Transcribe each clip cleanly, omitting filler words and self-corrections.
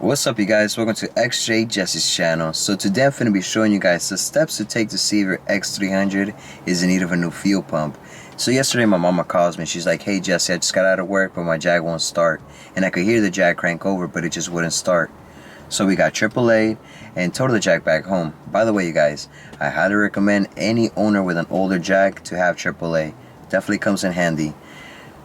What's up, you guys? Welcome to XJ6 channel. So today I'm going to be showing you guys the steps to take to see if your X300 is in need of a new fuel pump. So yesterday my mama calls me. She's like, "Hey Jesse, I just got out of work but my Jag won't start." And I could hear the Jag crank over but it just wouldn't start. So we got AAA and towed the Jag back home. By the way, you guys, I highly recommend any owner with an older Jag to have AAA. Definitely comes in handy.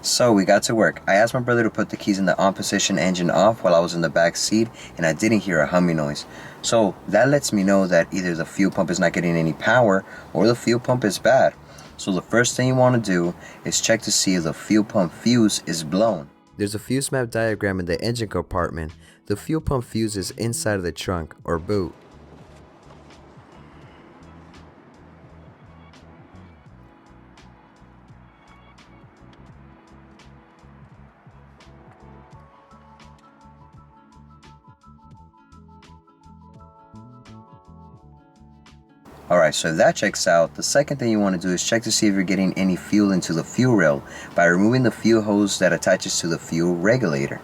So we got to work. I asked my brother to put the keys in the on position, engine off, while I was in the back seat, and I didn't hear a humming noise. So that lets me know that either the fuel pump is not getting any power or the fuel pump is bad. So the first thing you want to do is check to see if the fuel pump fuse is blown. There's a fuse map diagram in the engine compartment. The fuel pump fuse is inside of the trunk or boot. Alright, so if that checks out, the second thing you want to do is check to see if you're getting any fuel into the fuel rail by removing the fuel hose that attaches to the fuel regulator.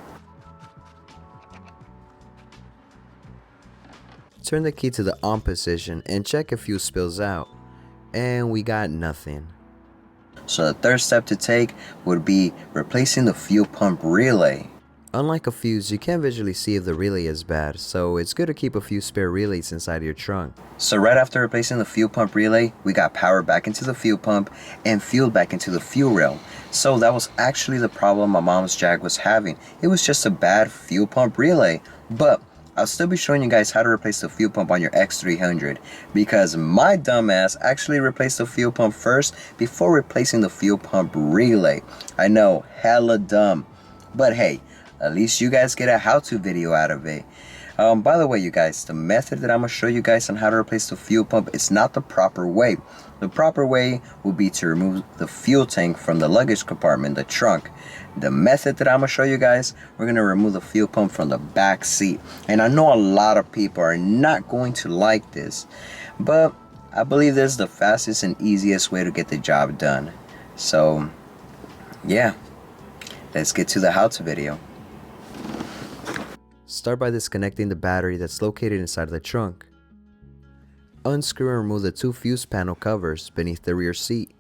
Turn the key to the on position and check if fuel spills out. And we got nothing. So the third step to take would be replacing the fuel pump relay. Unlike a fuse, you can't visually see if the relay is bad, so it's good to keep a few spare relays inside your trunk. So right after replacing the fuel pump relay, we got power back into the fuel pump and fuel back into the fuel rail. So that was actually the problem my mom's Jag was having. It was just a bad fuel pump relay. But I'll still be showing you guys how to replace the fuel pump on your X300 because my dumbass actually replaced the fuel pump first before replacing the fuel pump relay. I know, hella dumb. But hey, at least you guys get a how-to video out of it. By the way, you guys, the method that I'm going to show you guys on how to replace the fuel pump is not the proper way. The proper way will be to remove the fuel tank from the luggage compartment, the trunk. The method that I'm going to show you guys, we're going to remove the fuel pump from the back seat. And I know a lot of people are not going to like this, but I believe this is the fastest and easiest way to get the job done. So, yeah, let's get to the how-to video. Start by disconnecting the battery that's located inside of the trunk. Unscrew and remove the two fuse panel covers beneath the rear seat.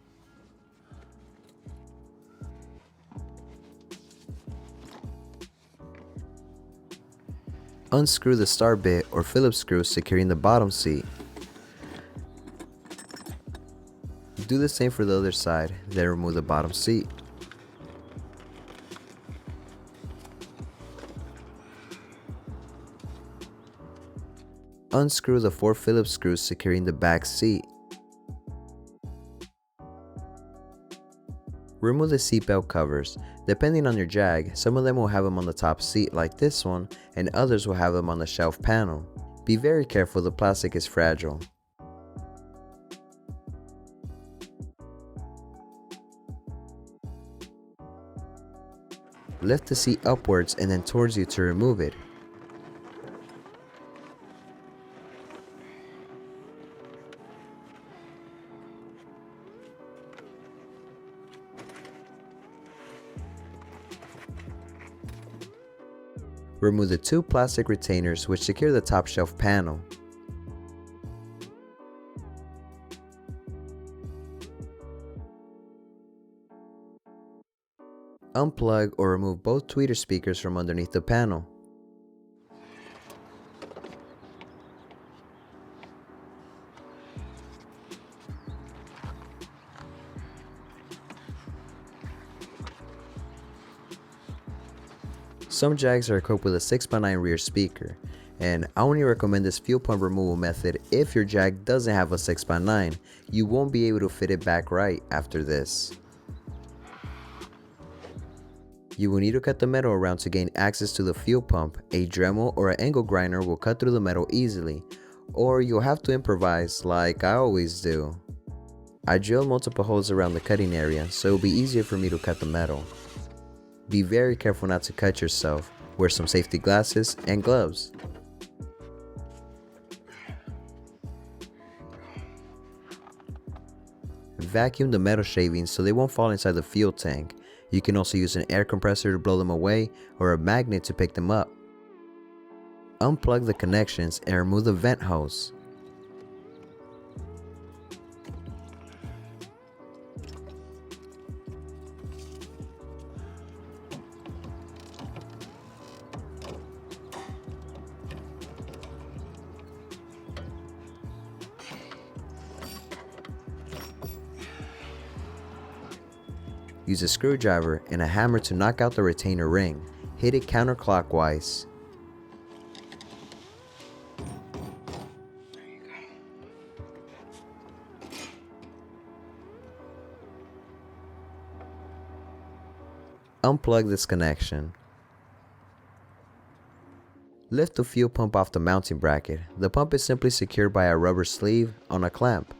Unscrew the start bit or Phillips screw securing the bottom seat. Do the same for the other side, then remove the bottom seat. Unscrew the 4 Phillips screws securing the back seat. Remove the seatbelt covers. Depending on your Jag, some of them will have them on the top seat like this one, and others will have them on the shelf panel. Be very careful, the plastic is fragile. Lift the seat upwards and then towards you to remove it. Remove the 2 plastic retainers which secure the top shelf panel. Unplug or remove both tweeter speakers from underneath the panel. Some Jags are equipped with a 6x9 rear speaker, and I only recommend this fuel pump removal method if your Jag doesn't have a 6x9. You won't be able to fit it back right after this. You will need to cut the metal around to gain access to the fuel pump. A Dremel or an angle grinder will cut through the metal easily, or you'll have to improvise like I always do. I drilled multiple holes around the cutting area so it will be easier for me to cut the metal. Be very careful not to cut yourself. Wear some safety glasses and gloves. Vacuum the metal shavings so they won't fall inside the fuel tank. You can also use an air compressor to blow them away or a magnet to pick them up. Unplug the connections and remove the vent hose. Use a screwdriver and a hammer to knock out the retainer ring. Hit it counterclockwise. Unplug this connection. Lift the fuel pump off the mounting bracket. The pump is simply secured by a rubber sleeve on a clamp.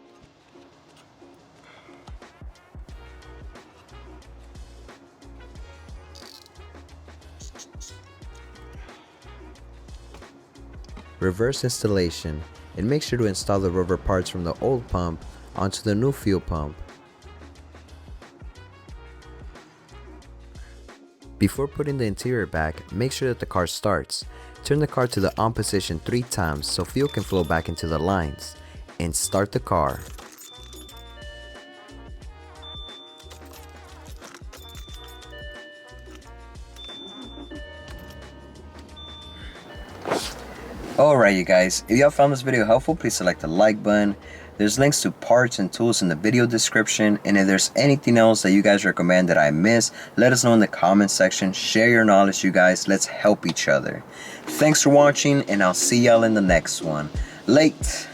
Reverse installation, and make sure to install the rubber parts from the old pump onto the new fuel pump. Before putting the interior back, make sure that the car starts. Turn the car to the on position 3 times so fuel can flow back into the lines, and start the car. Alright you guys, if y'all found this video helpful, please select the like button. There's links to parts and tools in the video description, and if there's anything else that you guys recommend that I missed, let us know in the comment section. Share your knowledge, you guys. Let's help each other. Thanks for watching, and I'll see y'all in the next one. Late.